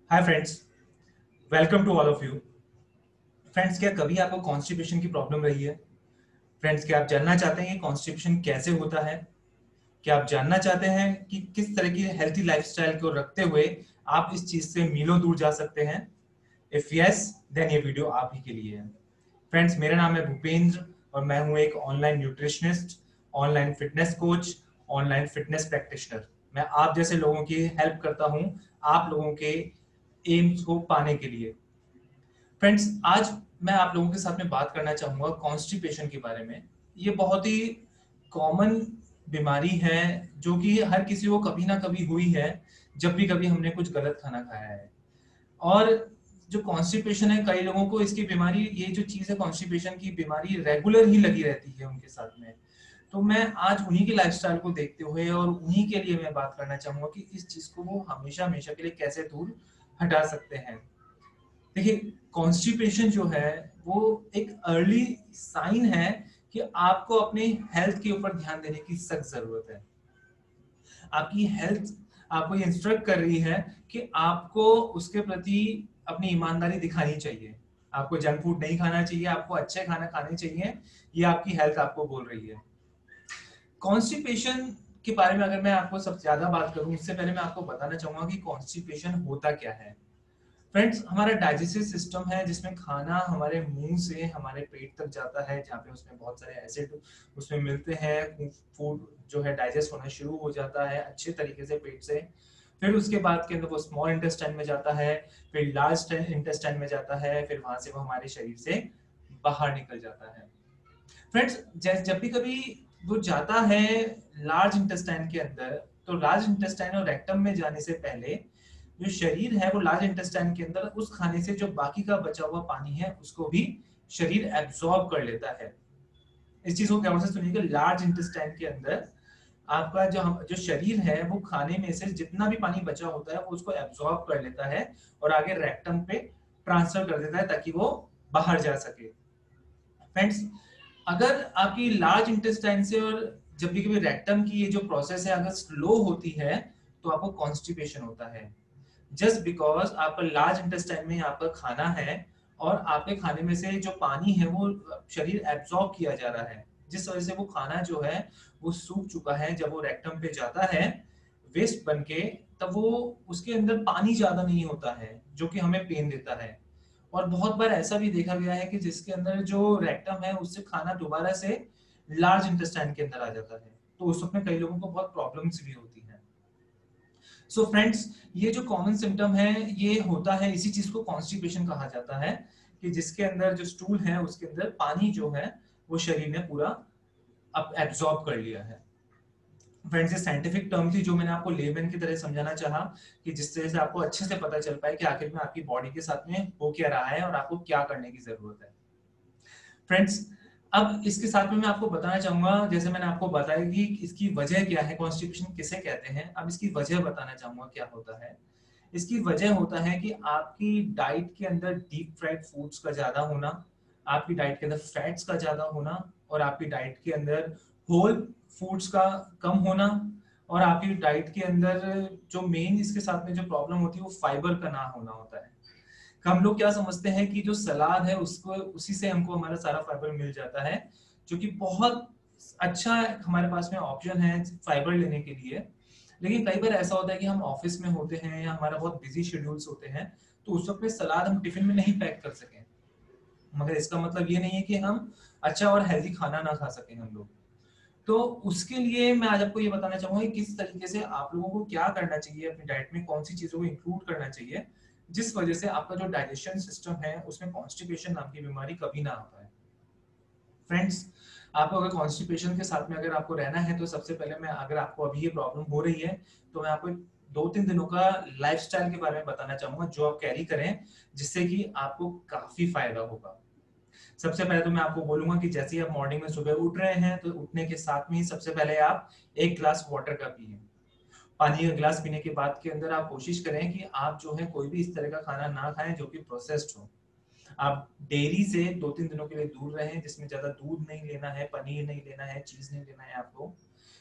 Hi friends, welcome to all of you. Friends, क्या कभी आपको कॉन्स्टिपेशन की प्रॉब्लम रही है? फ्रेंड्स, क्या आप जानना चाहते हैं कि कॉन्स्टिपेशन कैसे होता है? क्या आप जानना चाहते हैं कि किस तरह की हेल्थी लाइफस्टाइल को रखते हुए आप इस चीज से मीलों दूर जा सकते हैं? इफ यस, देन ये वीडियो आप ही के लिए है। फ्रेंड्स, मेरा नाम है भूपेंद्र और मैं हूं एक online nutritionist, online fitness coach, online fitness practitioner. मैं आप जैसे लोगों की हेल्प करता हूं आप लोगों के एम्स को पाने के लिए। फ्रेंड्स, आज मैं आप लोगों के साथ में बात करना चाहूंगा कॉन्स्टिपेशन के बारे में। ये बहुत ही कॉमन बीमारी है जो कि हर किसी को कभी ना कभी हुई है जब भी कभी हमने कुछ गलत खाना खाया है। और जो कॉन्स्टिपेशन है, कई लोगों को इसकी बीमारी, ये जो चीज है कॉन्स्टिपेशन की बीमारी, रेगुलर ही लगी रहती है उनके साथ में। तो मैं आज उन्हीं की लाइफस्टाइल को देखते हुए और उन्हीं के लिए मैं बात करना चाहूंगा कि इस चीज को वो हमेशा हमेशा के लिए कैसे दूर हटा सकते हैं। देखिए, कॉन्स्टिपेशन जो है वो एक अर्ली साइन है कि आपको अपने हेल्थ के ऊपर ध्यान देने की सख्त जरूरत है। आपकी हेल्थ आपको ये इंस्ट्रक्ट कर रही है कि आपको उसके प्रति अपनी ईमानदारी दिखानी चाहिए। आपको जंक फूड नहीं खाना चाहिए, आपको अच्छे खाना खाने चाहिए। ये आपकी हेल्थ आपको बोल रही है। कॉन्स्टिपेशन के बारे में अगर मैं आपको सबसे ज्यादा बात करूं, उससे पहले मैं आपको बताना चाहूंगा कि कॉन्स्टिपेशन होता क्या है। फ्रेंड्स, हमारा डाइजेस्टिव सिस्टम है जिसमें खाना हमारे मुंह से हमारे पेट तक जाता है, जहाँ पे उसमें बहुत सारे एसिड उसमें मिलते हैं। फूड जो है डाइजेस्ट होना शुरू हो जाता है अच्छे तरीके से पेट से। फिर उसके बाद के अंदर वो स्मॉल इंटेस्टाइन में जाता है, फिर लार्ज इंटेस्टाइन में जाता है, फिर वहां से वो हमारे शरीर से बाहर निकल जाता है। फ्रेंड्स, जब भी कभी वो जाता है लार्ज इंटेस्टाइन के अंदर, तो लार्ज इंटेस्टाइन और रेक्टम में जाने से पहले जो शरीर है वो लार्ज इंटेस्टाइन के अंदर उस खाने से जो बाकी का बचा हुआ पानी है उसको भी शरीर एब्जॉर्ब कर लेता है। इस चीज को ध्यान से सुनिएगा, लार्ज इंटेस्टाइन के अंदर आपका जो शरीर है वो खाने में से जितना भी पानी बचा होता है वो उसको एब्जॉर्ब कर लेता है और आगे रेक्टम पे ट्रांसफर कर देता है ताकि वो बाहर जा सके। फ्रेंड्स, अगर आपकी लार्ज इंटेस्टाइन से और जब भी कभी रेक्टम की ये जो प्रोसेस है अगर स्लो होती है तो आपको कॉन्स्टिपेशन होता है। जस्ट बिकॉज आपका लार्ज इंटेस्टाइन में आपका खाना है और आपके खाने में से जो पानी है वो शरीर एब्जॉर्ब किया जा रहा है, जिस वजह से वो खाना जो है वो सूख चुका है। जब वो रेक्टम पे जाता है वेस्ट बन के, तब वो उसके अंदर पानी ज्यादा नहीं होता है जो कि हमें पेन देता है। और बहुत बार ऐसा भी देखा गया है कि जिसके अंदर जो रेक्टम है उससे खाना दोबारा से लार्ज इंटेस्टाइन के अंदर आ जाता है, तो उस वक्त में कई लोगों को बहुत प्रॉब्लम्स भी होती हैं। सो फ्रेंड्स, ये जो कॉमन सिम्टम है ये होता है, इसी चीज को कॉन्स्टिपेशन कहा जाता है कि जिसके अंदर जो स्टूल है उसके अंदर पानी जो है वो शरीर ने पूरा अब एब्जॉर्ब कर लिया है। फ्रेंड्स, ये साइंटिफिक टर्म थी जो मैंने आपको लेमन की तरह समझाना चाहा कि जिस तरह से आपको अच्छे से पता चल पाए कि आखिर में आपकी बॉडी के साथ में हो क्या रहा है और आपको क्या करने की जरूरत है। फ्रेंड्स, अब इसके साथ में मैं आपको बताना चाहूंगा, जैसे मैंने आपको बताया कि इसकी वजह क्या है, कॉन्स्टिपेशन किसे कहते हैं। अब इसकी वजह बताना चाहूंगा क्या होता है। इसकी वजह होता है कि आपकी डाइट के अंदर डीप फ्राइड फूड्स का ज्यादा होना, आपकी डाइट के अंदर फैट्स का ज्यादा होना, और आपकी डाइट के अंदर होल फूड्स का कम होना, और आपकी डाइट के अंदर जो मेन इसके साथ में जो प्रॉब्लम होती है वो फाइबर का ना होना होता है। हम लोग क्या समझते हैं कि जो सलाद है उसको उसी से हमको हमारा सारा फाइबर मिल जाता है, जो कि बहुत अच्छा हमारे पास में ऑप्शन है फाइबर लेने के लिए। लेकिन कई बार ऐसा होता है कि हम ऑफिस में होते हैं या हमारा बहुत बिजी शेड्यूल्स होते हैं, तो उस वक्त में सलाद हम टिफिन में नहीं पैक कर सकें। मगर इसका मतलब ये नहीं है कि हम अच्छा और हेल्दी खाना ना खा सकें हम लोग। तो उसके लिए मैं आज आपको ये बताना चाहूंगा कि किस तरीके से आप लोगों को क्या करना चाहिए, अपनी डाइट में कौन सी चीजों को इंक्लूड करना चाहिए जिस वजह से आपका जो डाइजेशन सिस्टम है उसमें कॉन्स्टिपेशन नाम की बीमारी कभी ना आ पाए। फ्रेंड्स, आपको अगर कॉन्स्टिपेशन के साथ में अगर आपको रहना है तो सबसे पहले मैं, अगर आपको अभी ये प्रॉब्लम हो रही है, तो मैं आपको 2-3 दिनों का लाइफस्टाइल के बारे में बताना चाहूंगा जो आप कैरी करें, जिससे कि आपको काफी फायदा होगा। सबसे पहले तो मैं आपको बोलूंगा कि जैसे ही आप मॉर्निंग में सुबह उठ रहे हैं तो उठने के साथ में ही सबसे पहले आप एक ग्लास वाटर का पिए। पानी का गिलास पीने के बाद के अंदर आप कोशिश करें कि आप जो है कोई भी इस तरह का खाना ना खाएं जो कि प्रोसेस्ड हो। आप डेयरी से 2-3 दिनों के लिए दूर रहें, जिसमें ज्यादा दूध नहीं लेना है, पनीर नहीं लेना है, चीज नहीं लेना है आपको।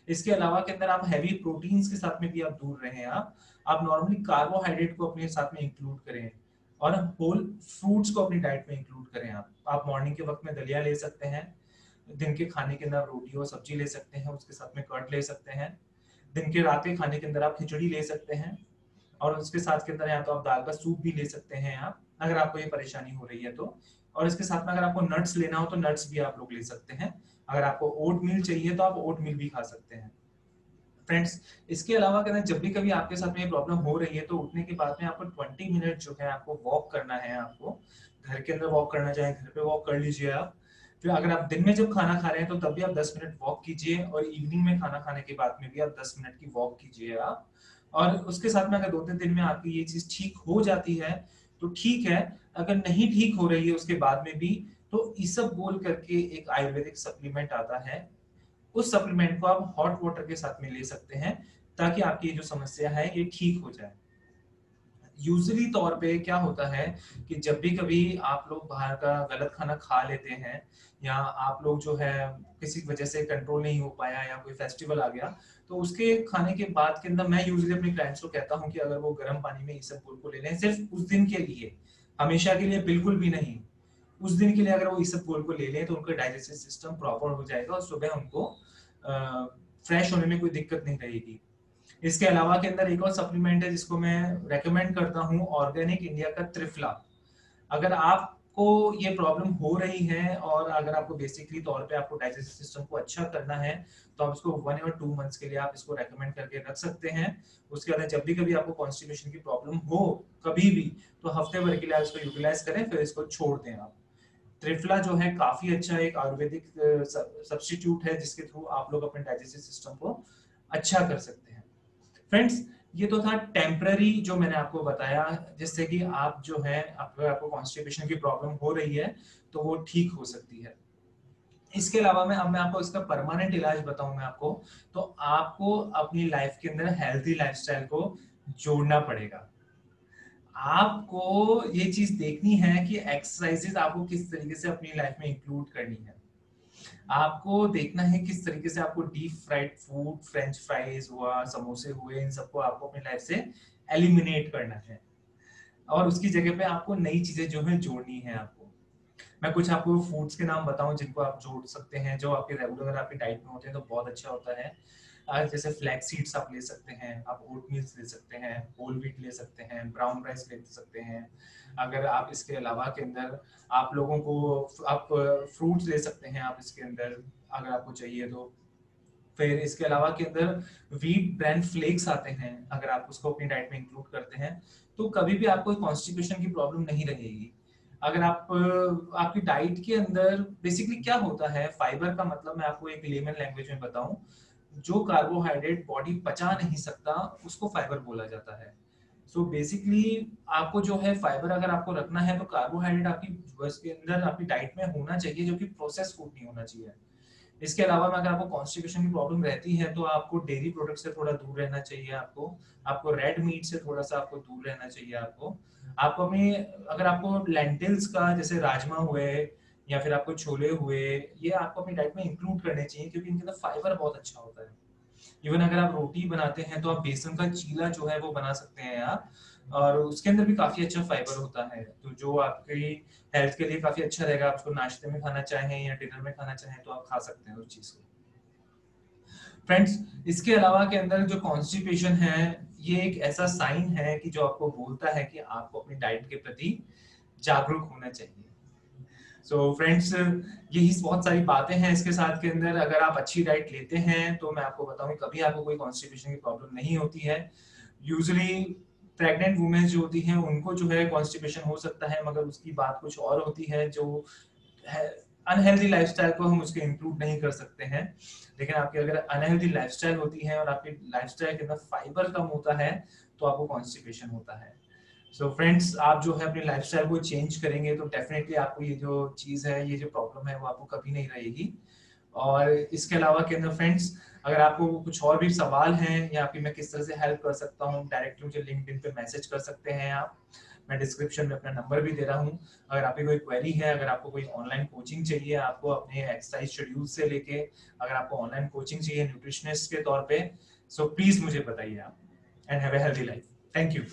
इसके अलावा के अंदर आप हैवी प्रोटीन्स के साथ में भी आप दूर रहें। आप नॉर्मली कार्बोहाइड्रेट को अपने साथ में इंक्लूड करें और होल फ्रूट्स को अपनी डाइट में इंक्लूड करें। आप मॉर्निंग के वक्त में दलिया ले सकते हैं, दिन के खाने के अंदर रोटी और सब्जी ले सकते हैं, उसके साथ में कर्ड ले सकते हैं। दिन के रात के खाने के अंदर आप खिचड़ी ले सकते हैं और उसके साथ के अंदर या तो आप दाल का सूप भी ले सकते हैं आप, अगर आपको ये परेशानी हो रही है तो। और इसके साथ में अगर आपको नट्स लेना हो तो नट्स भी आप लोग ले सकते हैं। अगर आपको ओट मील चाहिए तो आप ओट मील भी खा सकते हैं। फ्रेंड्स, इसके अलावा कहते हैं जब भी कभी आपके साथ में ये प्रॉब्लम हो रही है तो उठने के बाद में आपको 20 मिनट जो है आपको वॉक करना है। आपको घर के अंदर वॉक करना चाहे घर पे वॉक कर लीजिए आप। फिर अगर आप दिन में जब खाना खा रहे हैं तो तब भी आप 10 मिनट वॉक कीजिए और इवनिंग में खाना खाने के बाद में भी आप 10 मिनट की वॉक कीजिए आप। और उसके साथ में अगर 2-3 दिन में आपकी ये चीज ठीक हो जाती है तो ठीक है, अगर नहीं ठीक हो रही है उसके बाद में भी तो इसबगोल करके एक आयुर्वेदिक सप्लीमेंट आता है, उस सप्लीमेंट को आप हॉट वाटर के साथ में ले सकते हैं ताकि आपकी जो समस्या है ये ठीक हो जाए। यूजुअली तौर पे क्या होता है कि जब भी कभी आप लोग बाहर का गलत खाना खा लेते हैं या आप लोग जो है किसी वजह से कंट्रोल नहीं हो पाया या कोई फेस्टिवल आ गया तो उसके खाने के बाद के अंदर मैं यूजुअली अपने क्लाइंट्स को कहता हूं कि अगर वो गर्म पानी में इसबगोल को ले लें सिर्फ उस दिन के लिए, हमेशा के लिए बिल्कुल भी नहीं। उस दिन के लिए अगर वो इसबगोल को ले लें तो उनका डाइजेस्टिव सिस्टम प्रॉपर हो जाएगा और सुबह उनको फ्रेश होने में कोई दिक्कत नहीं रहेगी। इसके अलावा के अंदर एक और सप्लीमेंट है जिसको मैं रेकमेंड करता हूँ, ऑर्गेनिक इंडिया का त्रिफला। अगर आपको ये प्रॉब्लम हो रही है और अगर आपको बेसिकली तौर पे आपको डाइजेस्टिव सिस्टम को अच्छा करना है तो आप इसको 1 और 2 मंथ्स के लिए आप इसको रेकमेंड करके रख सकते हैं। उसके बाद जब भी कभी आपको कॉन्स्टिपेशन की प्रॉब्लम हो कभी भी तो हफ्ते भर के लिए आप इसको यूटिलाइज करें फिर इसको छोड़ दें आप। त्रिफला जो है काफी अच्छा एक आयुर्वेदिक सब्स्टिट्यूट है जिसके थ्रू आप लोग अपने डाइजेस्टिव सिस्टम को अच्छा कर सकते हैं। फ्रेंड्स, ये तो था टेम्पररी जो मैंने आपको बताया जिससे कि आप जो है आपको कॉन्स्टिपेशन की प्रॉब्लम हो रही है तो वो ठीक हो सकती है। इसके अलावा मैं आपको इसका परमानेंट इलाज बताऊं मैं आपको, तो आपको अपनी लाइफ के अंदर हेल्थी लाइफस्टाइल को जोड़ना पड़ेगा। आपको ये चीज देखनी है कि एक्सरसाइजेस आपको किस तरीके से अपनी लाइफ में इंक्लूड करनी है। आपको देखना है किस तरीके से आपको deep fried food, French fries हुआ, समोसे हुए, इन सबको आपको अपनी लाइफ से एलिमिनेट करना है और उसकी जगह पे आपको नई चीजें जो है जोड़नी है। आपको मैं कुछ आपको फूड्स के नाम बताऊं जिनको आप जोड़ सकते हैं जो आपके रेगुलर आपकी डाइट में होते हैं तो बहुत अच्छा होता है। जैसे फ्लैक्स सीड्स आप ले सकते हैं, आप ओट मील्स ले सकते हैं, होल व्हीट ले सकते हैं, ब्राउन राइस ले सकते हैं। अगर आप इसके अलावा के अंदर आप लोगों को आप फ्रूट्स ले सकते हैं आप इसके अंदर अगर आपको चाहिए तो। फिर इसके अलावा के अंदर व्हीट ब्रांड फ्लेक्स आते हैं, अगर आप उसको अपनी डाइट में इंक्लूड करते हैं तो कभी भी आपको कॉन्स्टिपेशन की प्रॉब्लम नहीं रहेगी। अगर आप आपकी डाइट के अंदर बेसिकली क्या होता है, फाइबर का मतलब मैं आपको एक लेमन लैंग्वेज में बताऊं, जो कार्बोहाइड्रेट बॉडी पचा नहीं सकता उसको फाइबर बोला जाता है। सो बेसिकली आपको जो है फाइबर अगर आपको रखना है तो कार्बोहाइड्रेट आपकी बस के अंदर आपकी डाइट में होना चाहिए जो कि प्रोसेस फूड नहीं होना चाहिए। इसके अलावा में अगर आपको कॉन्स्टिपेशन की प्रॉब्लम रहती है तो आपको डेयरी प्रोडक्ट से थोड़ा दूर रहना चाहिए। आपको रेड मीट से थोड़ा सा आपको दूर रहना चाहिए। आपको अपनी अगर आपको लेंटिल्स का जैसे राजमा हुए या फिर आपको छोले हुए ये आपको अपनी डाइट में इंक्लूड करने चाहिए क्योंकि इनके अंदर फाइबर बहुत अच्छा होता है। इवन अगर आप रोटी बनाते हैं तो आप बेसन का चीला जो है वो बना सकते हैं आप, और उसके अंदर भी काफी अच्छा फाइबर होता है तो जो आपकी हेल्थ के लिए काफी अच्छा रहेगा। आप उसको नाश्ते में खाना चाहें या डिनर में खाना चाहें तो आप खा सकते हैं उस चीज को। फ्रेंड्स, इसके अलावा के अंदर जो कॉन्स्टिपेशन है ये एक ऐसा साइन है कि जो आपको बोलता है कि आपको अपनी डाइट के प्रति जागरूक होना चाहिए। सो फ्रेंड्स, यही बहुत सारी बातें हैं इसके साथ के अंदर। अगर आप अच्छी डाइट लेते हैं तो मैं आपको बताऊं कभी आपको कोई कॉन्स्टिपेशन की प्रॉब्लम नहीं होती है। यूजुअली प्रेग्नेंट वुमेन जो होती हैं उनको जो है कॉन्स्टिपेशन हो सकता है मगर उसकी बात कुछ और होती है जो है अनहेल्दी लाइफस्टाइल को हम उसके इंक्लूड नहीं कर सकते हैं। लेकिन आपकी अगर अनहेल्दी लाइफस्टाइल होती है और आपकी लाइफस्टाइल के अंदर फाइबर कम होता है तो आपको कॉन्स्टिपेशन होता है। सो फ्रेंड्स, आप जो है अपनी लाइफस्टाइल को चेंज करेंगे तो डेफिनेटली आपको ये जो चीज है ये जो प्रॉब्लम है वो आपको कभी नहीं रहेगी। और इसके अलावा के अंदर फ्रेंड्स, अगर आपको कुछ और भी सवाल हैं या आपकी मैं किस तरह से हेल्प कर सकता हूँ, डायरेक्टली मुझे लिंक्डइन पे मैसेज कर सकते हैं आप। मैं डिस्क्रिप्शन में अपना नंबर भी दे रहा हूँ। अगर आपकी कोई क्वेरी है, अगर आपको कोई ऑनलाइन कोचिंग चाहिए, आपको अपने एक्सरसाइज शेड्यूल से लेके अगर आपको ऑनलाइन कोचिंग चाहिए न्यूट्रिशनिस्ट के तौर पे, सो प्लीज मुझे बताइए आप। And have a healthy life. Thank you.